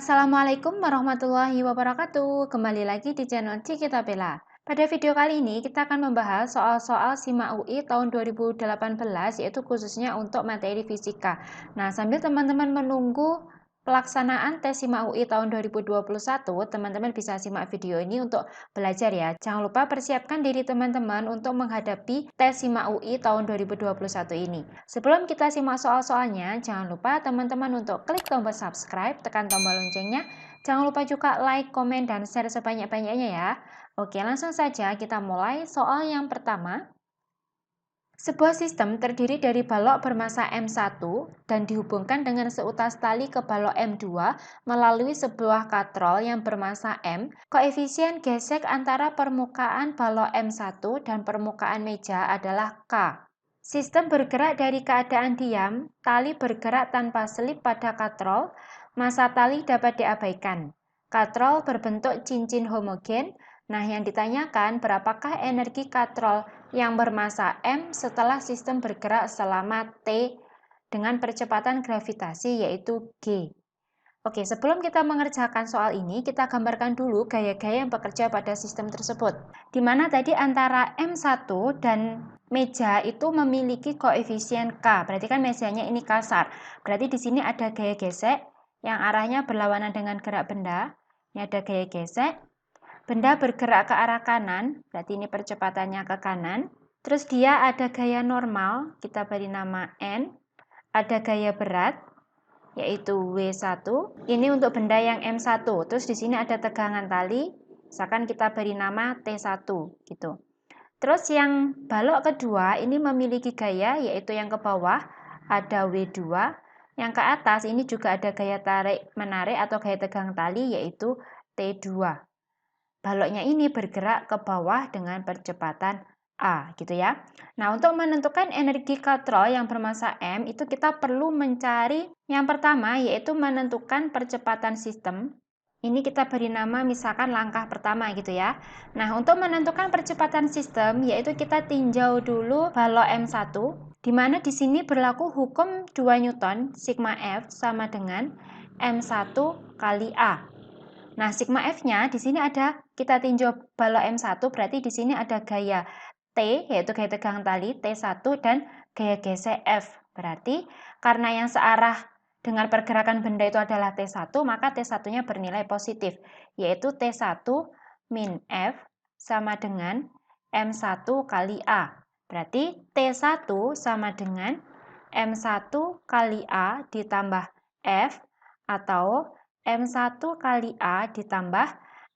Assalamualaikum warahmatullahi wabarakatuh. Kembali lagi di channel Cikita Bella. Pada video kali ini kita akan membahas soal-soal SIMA UI tahun 2018 yaitu khususnya untuk materi fisika. Nah, sambil teman-teman menunggu pelaksanaan tes SIMA UI tahun 2021, teman-teman bisa simak video ini untuk belajar ya. Jangan lupa persiapkan diri teman-teman untuk menghadapi tes SIMA UI tahun 2021 ini. Sebelum kita simak soal-soalnya, jangan lupa teman-teman untuk klik tombol subscribe, tekan tombol loncengnya. Jangan lupa juga like, komen, dan share sebanyak-banyaknya ya. Oke, langsung saja kita mulai soal yang pertama. Sebuah sistem terdiri dari balok bermasa M1 dan dihubungkan dengan seutas tali ke balok M2 melalui sebuah katrol yang bermasa M. Koefisien gesek antara permukaan balok M1 dan permukaan meja adalah K. Sistem bergerak dari keadaan diam, tali bergerak tanpa selip pada katrol, massa tali dapat diabaikan. Katrol berbentuk cincin homogen. Nah, yang ditanyakan berapakah energi katrol yang bermassa M setelah sistem bergerak selama T dengan percepatan gravitasi yaitu G. Oke, sebelum kita mengerjakan soal ini, kita gambarkan dulu gaya-gaya yang bekerja pada sistem tersebut. Di mana tadi antara M1 dan meja itu memiliki koefisien K. Berarti kan mejanya ini kasar. Berarti di sini ada gaya gesek yang arahnya berlawanan dengan gerak benda. Ini ada gaya gesek. Benda bergerak ke arah kanan, berarti ini percepatannya ke kanan. Terus dia ada gaya normal, kita beri nama N. Ada gaya berat, yaitu W1. Ini untuk benda yang M1. Terus di sini ada tegangan tali, misalkan kita beri nama T1 gitu. Terus yang balok kedua ini memiliki gaya, yaitu yang ke bawah ada W2. Yang ke atas ini juga ada gaya tarik menarik atau gaya tegang tali, yaitu T2. Baloknya ini bergerak ke bawah dengan percepatan A gitu ya. Nah, untuk menentukan energi katrol yang bermassa M itu kita perlu mencari yang pertama yaitu menentukan percepatan sistem. Ini kita beri nama misalkan langkah pertama gitu ya. Nah, untuk menentukan percepatan sistem yaitu kita tinjau dulu balok M1 di mana di sini berlaku hukum 2 Newton sigma F sama dengan M1 kali A. Nah, sigma F-nya di sini ada, kita tinjau balok M1, berarti di sini ada gaya T, yaitu gaya tegang tali, T1, dan gaya gesek F. Berarti, karena yang searah dengan pergerakan benda itu adalah T1, maka T1-nya bernilai positif, yaitu T1 min F sama dengan M1 kali A. Berarti, T1 sama dengan M1 kali A ditambah F, atau M1 kali A ditambah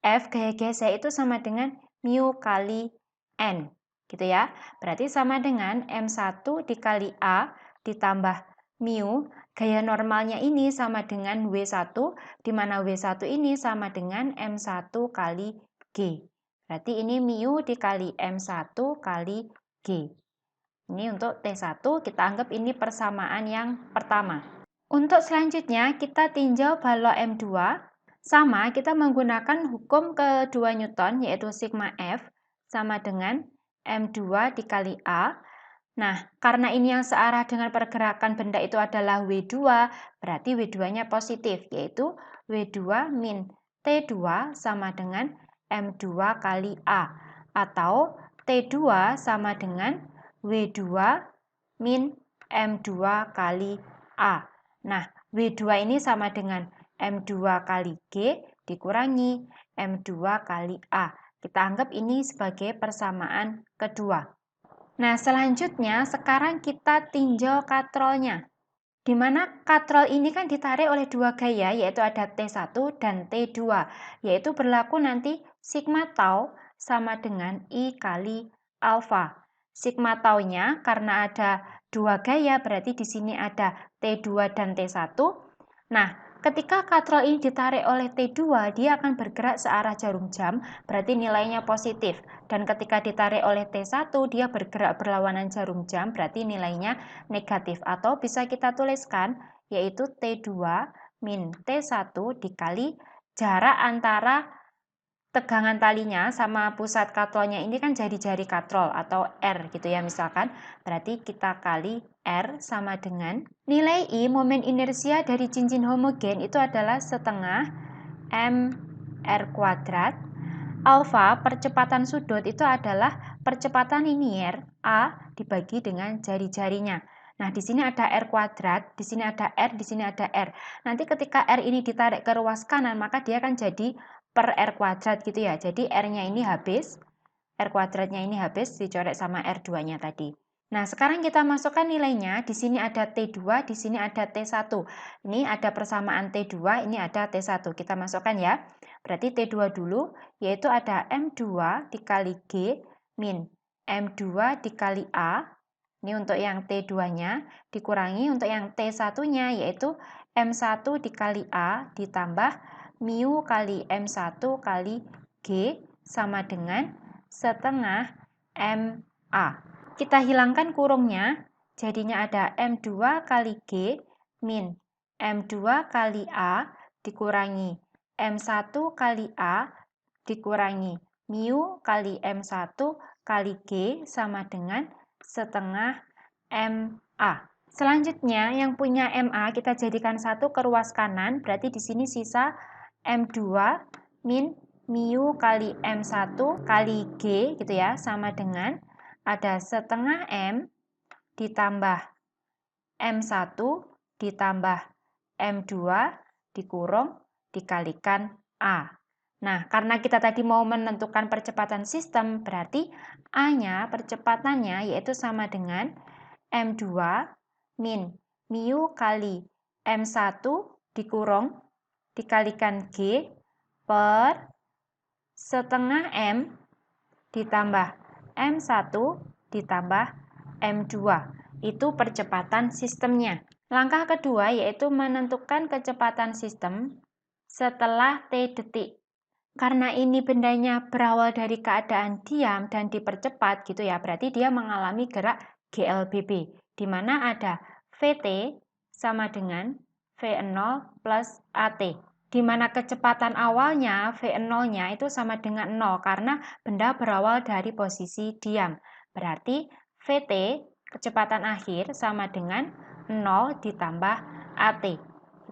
F gaya gesek itu sama dengan mu kali N. Gitu ya. Berarti sama dengan M1 dikali A ditambah mu. Gaya normalnya ini sama dengan W1, di mana W1 ini sama dengan M1 kali G. Berarti ini mu dikali M1 kali G. Ini untuk T1, kita anggap ini persamaan yang pertama. Untuk selanjutnya, kita tinjau balok M2. Sama, kita menggunakan hukum kedua Newton, yaitu sigma F, sama dengan M2 dikali A. Nah, karena ini yang searah dengan pergerakan benda itu adalah W2, berarti W2-nya positif, yaitu W2 min T2 sama dengan M2 kali A. Atau T2 sama dengan W2 min M2 kali A. Nah, W2 ini sama dengan M2 kali G dikurangi M2 kali A. Kita anggap ini sebagai persamaan kedua. Nah, selanjutnya sekarang kita tinjau katrolnya. Di mana katrol ini kan ditarik oleh dua gaya, yaitu ada T1 dan T2, yaitu berlaku nanti sigma tau sama dengan I kali alfa. Sigma tau-nya karena ada dua gaya, berarti di sini ada T2 dan T1. Nah, ketika katrol ini ditarik oleh T2, dia akan bergerak searah jarum jam, berarti nilainya positif. Dan ketika ditarik oleh T1, dia bergerak berlawanan jarum jam, berarti nilainya negatif. Atau bisa kita tuliskan, yaitu T2 min T1 dikali jarak antara tegangan talinya sama pusat katrolnya ini kan jari-jari katrol atau R gitu ya misalkan. Berarti kita kali R sama dengan nilai I momen inersia dari cincin homogen itu adalah setengah mr kuadrat. Alfa, percepatan sudut itu adalah percepatan linier A dibagi dengan jari-jarinya. Nah, di sini ada R kuadrat, di sini ada R, di sini ada R. Nanti ketika R ini ditarik ke ruas kanan, maka dia akan jadi per R kuadrat gitu ya. Jadi R-nya ini habis, R kuadratnya ini habis, dicoret sama R2-nya tadi. Nah, sekarang kita masukkan nilainya. Di sini ada T2, di sini ada T1. Ini ada persamaan T2, ini ada T1. Kita masukkan ya. Berarti T2 dulu, yaitu ada M2 dikali G min M2 dikali A. Ini untuk yang T2-nya, dikurangi untuk yang T1-nya, yaitu M1 dikali A ditambah mu kali M1 kali G sama dengan setengah MA. Kita hilangkan kurungnya, jadinya ada M2 kali G min M2 kali A dikurangi M1 kali A dikurangi mu kali M1 kali G sama dengan setengah MA. Selanjutnya yang punya MA kita jadikan satu ke ruas kanan, berarti di sini sisa M2 min mu kali M1 kali G gitu ya, sama dengan ada setengah M ditambah M1 ditambah M2 dikurung dikalikan A. Nah, karena kita tadi mau menentukan percepatan sistem, berarti A-nya, percepatannya, yaitu sama dengan M2 min mu kali M1 dikurung dikalikan G per setengah M ditambah M1 ditambah M2. Itu percepatan sistemnya. Langkah kedua yaitu menentukan kecepatan sistem setelah T detik. Karena ini bendanya berawal dari keadaan diam dan dipercepat gitu ya, berarti dia mengalami gerak GLBB, di mana ada VT sama dengan V0 plus AT. Di mana kecepatan awalnya V0-nya itu sama dengan 0 karena benda berawal dari posisi diam. Berarti VT, kecepatan akhir, sama dengan 0 ditambah AT.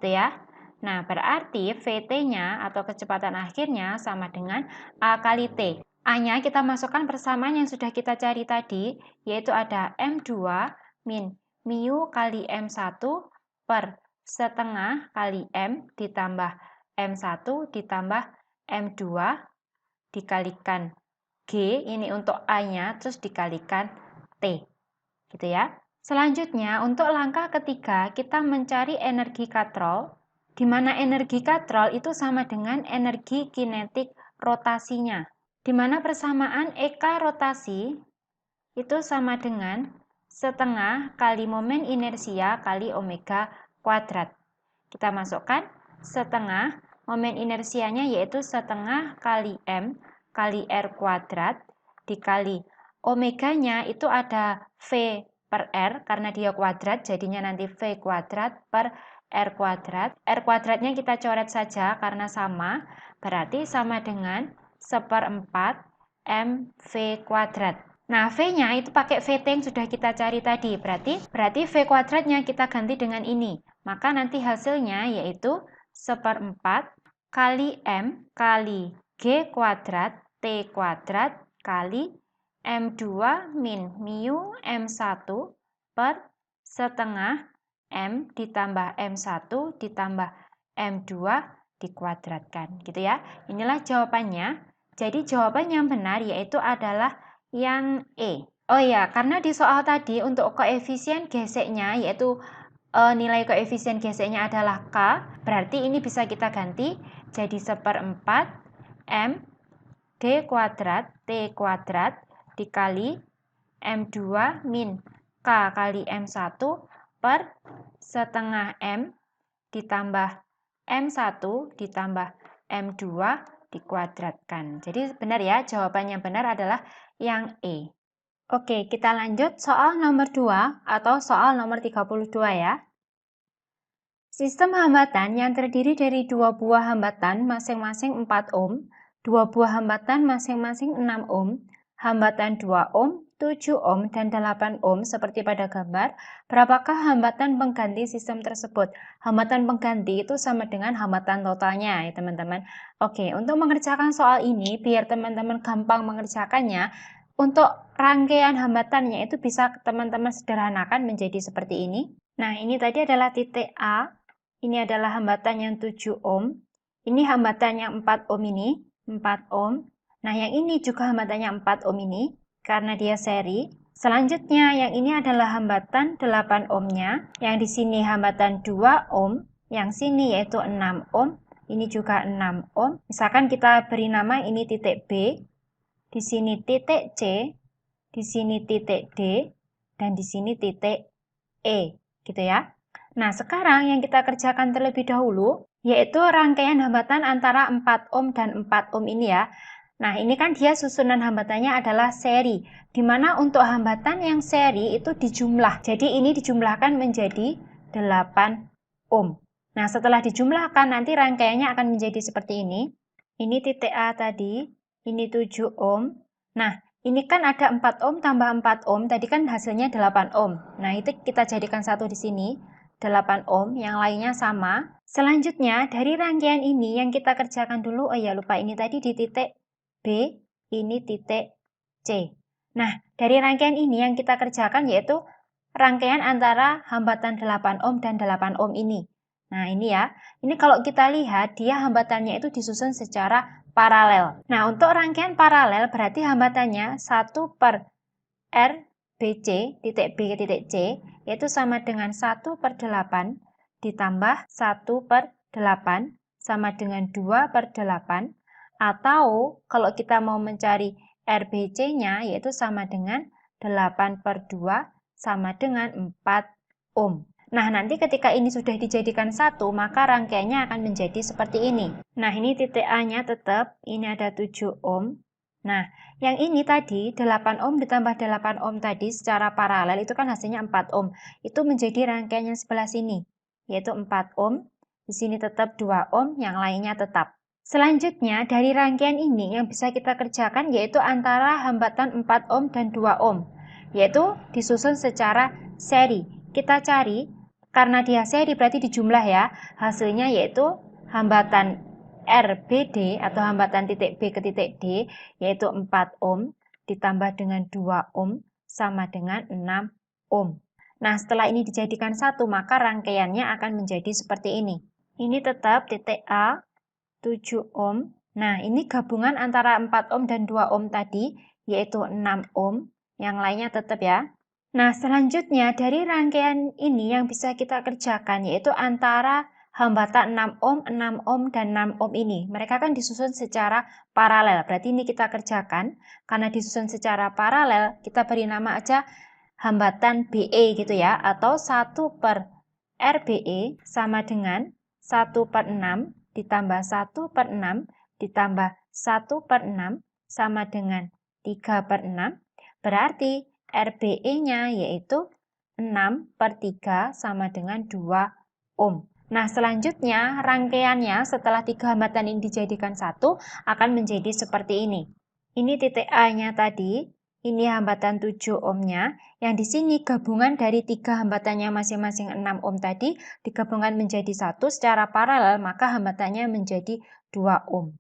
Gitu ya. Nah, berarti VT-nya atau kecepatan akhirnya sama dengan A kali T. A-nya kita masukkan persamaan yang sudah kita cari tadi, yaitu ada M2 min mu kali M1 per setengah kali M ditambah M1 ditambah M2 dikalikan G, ini untuk A-nya, terus dikalikan T. Gitu ya. Selanjutnya, untuk langkah ketiga, kita mencari energi katrol, di mana energi katrol itu sama dengan energi kinetik rotasinya. Di mana persamaan EK rotasi itu sama dengan setengah kali momen inersia kali omega kuadrat. Kita masukkan setengah, momen inersianya yaitu setengah kali M kali R kuadrat dikali omeganya itu ada V per R karena dia kuadrat, jadinya nanti V kuadrat per R kuadrat. R kuadratnya kita coret saja karena sama, berarti sama dengan 1/4 MV kuadrat. Nah, V-nya itu pakai VT yang sudah kita cari tadi, berarti V kuadratnya kita ganti dengan ini. Maka nanti hasilnya yaitu 1/4 kali M kali G kuadrat T kuadrat kali M2 min mu M1 per setengah M ditambah M1 ditambah M2 dikuadratkan. Gitu ya. Inilah jawabannya. Jadi jawaban yang benar yaitu adalah yang E. Oh ya, karena di soal tadi untuk koefisien geseknya yaitu nilai koefisien geseknya adalah K, berarti ini bisa kita ganti jadi 1/4 M D kuadrat T kuadrat dikali M2 min K kali M1 per setengah M ditambah M1 ditambah M2 dikuadratkan. Jadi benar ya, jawaban yang benar adalah yang E. Oke, kita lanjut soal nomor 2 atau soal nomor 32 ya. Sistem hambatan yang terdiri dari dua buah hambatan masing-masing 4 ohm, dua buah hambatan masing-masing 6 ohm, hambatan 2 ohm, 7 ohm dan 8 ohm seperti pada gambar, berapakah hambatan pengganti sistem tersebut? Hambatan pengganti itu sama dengan hambatan totalnya ya teman-teman. Oke, untuk mengerjakan soal ini, biar teman-teman gampang mengerjakannya, untuk rangkaian hambatannya itu bisa teman-teman sederhanakan menjadi seperti ini. Nah, ini tadi adalah titik A, ini adalah hambatan yang 7 ohm, ini hambatan yang 4 ohm ini, 4 ohm. Nah, yang ini juga hambatannya 4 ohm ini, karena dia seri. Selanjutnya yang ini adalah hambatan 8 ohmnya, yang di sini hambatan 2 ohm, yang sini yaitu 6 ohm, ini juga 6 ohm. Misalkan kita beri nama ini titik B, di sini titik C, di sini titik D, dan di sini titik E, gitu ya. Nah, sekarang yang kita kerjakan terlebih dahulu, yaitu rangkaian hambatan antara 4 ohm dan 4 ohm ini ya. Nah, ini kan dia susunan hambatannya adalah seri, di mana untuk hambatan yang seri itu dijumlah. Jadi ini dijumlahkan menjadi 8 ohm. Nah, setelah dijumlahkan nanti rangkaiannya akan menjadi seperti ini. Ini titik A tadi, ini 7 ohm. Nah, ini kan ada 4 ohm tambah 4 ohm, tadi kan hasilnya 8 ohm. Nah, itu kita jadikan satu di sini, 8 ohm, yang lainnya sama. Selanjutnya, dari rangkaian ini yang kita kerjakan dulu, oh ya lupa, ini tadi di titik B, ini titik C. Nah, dari rangkaian ini yang kita kerjakan yaitu rangkaian antara hambatan 8 ohm dan 8 ohm ini. Nah, ini ya. Ini kalau kita lihat, dia hambatannya itu disusun secara paralel. Nah, untuk rangkaian paralel berarti hambatannya 1 per R BC, titik B ke titik C, yaitu sama dengan 1 per 8 ditambah 1 per 8 sama dengan 2 per 8, atau kalau kita mau mencari RBC-nya yaitu sama dengan 8 per 2 sama dengan 4 ohm. Nah, nanti ketika ini sudah dijadikan satu, maka rangkaiannya akan menjadi seperti ini. Nah, ini titik A-nya tetap, ini ada 7 ohm. Nah, yang ini tadi 8 ohm ditambah 8 ohm tadi secara paralel itu kan hasilnya 4 ohm. Itu menjadi rangkaian yang sebelah sini, yaitu 4 ohm. Di sini tetap 2 ohm, yang lainnya tetap. Selanjutnya, dari rangkaian ini yang bisa kita kerjakan yaitu antara hambatan 4 ohm dan 2 ohm, yaitu disusun secara seri. Kita cari, karena dia seri berarti dijumlah ya, hasilnya yaitu hambatan RBD atau hambatan titik B ke titik D, yaitu 4 ohm ditambah dengan 2 ohm sama dengan 6 ohm. Nah, setelah ini dijadikan satu, maka rangkaiannya akan menjadi seperti ini. Ini tetap titik A, 7 ohm. Nah, ini gabungan antara 4 ohm dan 2 ohm tadi, yaitu 6 ohm. Yang lainnya tetap ya. Nah, selanjutnya dari rangkaian ini yang bisa kita kerjakan, yaitu antara hambatan 6 ohm, 6 ohm, dan 6 ohm ini. Mereka kan disusun secara paralel. Berarti ini kita kerjakan. Karena disusun secara paralel, kita beri nama aja hambatan BE gitu ya. Atau 1 per RBE sama dengan 1 per 6 ditambah 1 per 6 ditambah 1 per 6 sama dengan 3 per 6. Berarti RBE-nya yaitu 6 per 3 sama dengan 2 ohm. Nah, selanjutnya rangkaiannya setelah 3 hambatan ini dijadikan satu akan menjadi seperti ini. Ini titik A-nya tadi, ini hambatan 7 ohmnya, yang di sini gabungan dari 3 hambatannya masing-masing 6 ohm tadi digabungkan menjadi satu secara paralel, maka hambatannya menjadi 2 ohm.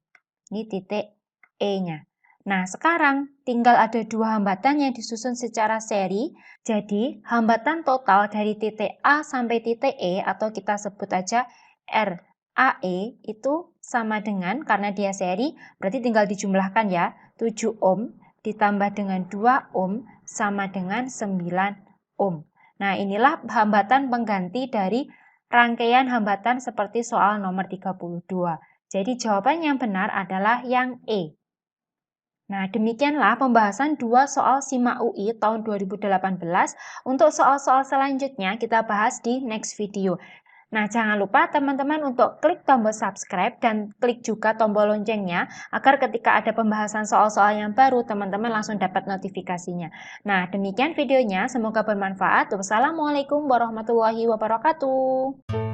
Ini titik E-nya. Nah, sekarang tinggal ada 2 hambatan yang disusun secara seri. Jadi, hambatan total dari titik A sampai titik E atau kita sebut aja RAE itu sama dengan, karena dia seri, berarti tinggal dijumlahkan ya, 7 ohm ditambah dengan 2 ohm sama dengan 9 ohm. Nah, inilah hambatan pengganti dari rangkaian hambatan seperti soal nomor 32. Jadi jawaban yang benar adalah yang E. Nah, demikianlah pembahasan 2 soal SIMAK UI tahun 2018. Untuk soal-soal selanjutnya kita bahas di next video. Nah, jangan lupa teman-teman untuk klik tombol subscribe dan klik juga tombol loncengnya agar ketika ada pembahasan soal-soal yang baru, teman-teman langsung dapat notifikasinya. Nah, demikian videonya. Semoga bermanfaat. Wassalamualaikum warahmatullahi wabarakatuh.